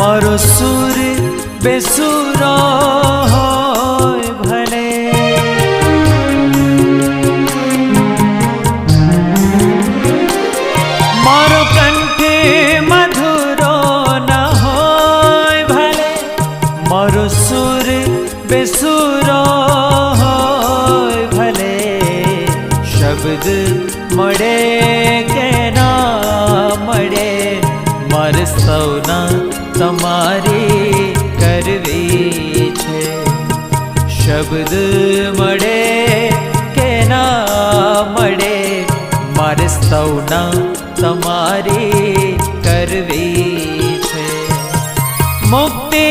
મારો સુર બેસુરો હોય ભલે, મારો કંઠે મધુરો ન હોય ભલે, મારો સુર બેસુરો હોય ભલે, શબ્દ મળે કે ના મળે, મારે સૌના તમારી કરવી છે. શબ્દ મળે કે ના મળે, મારે સૌના તમારી કરવી છે. મુક્તિ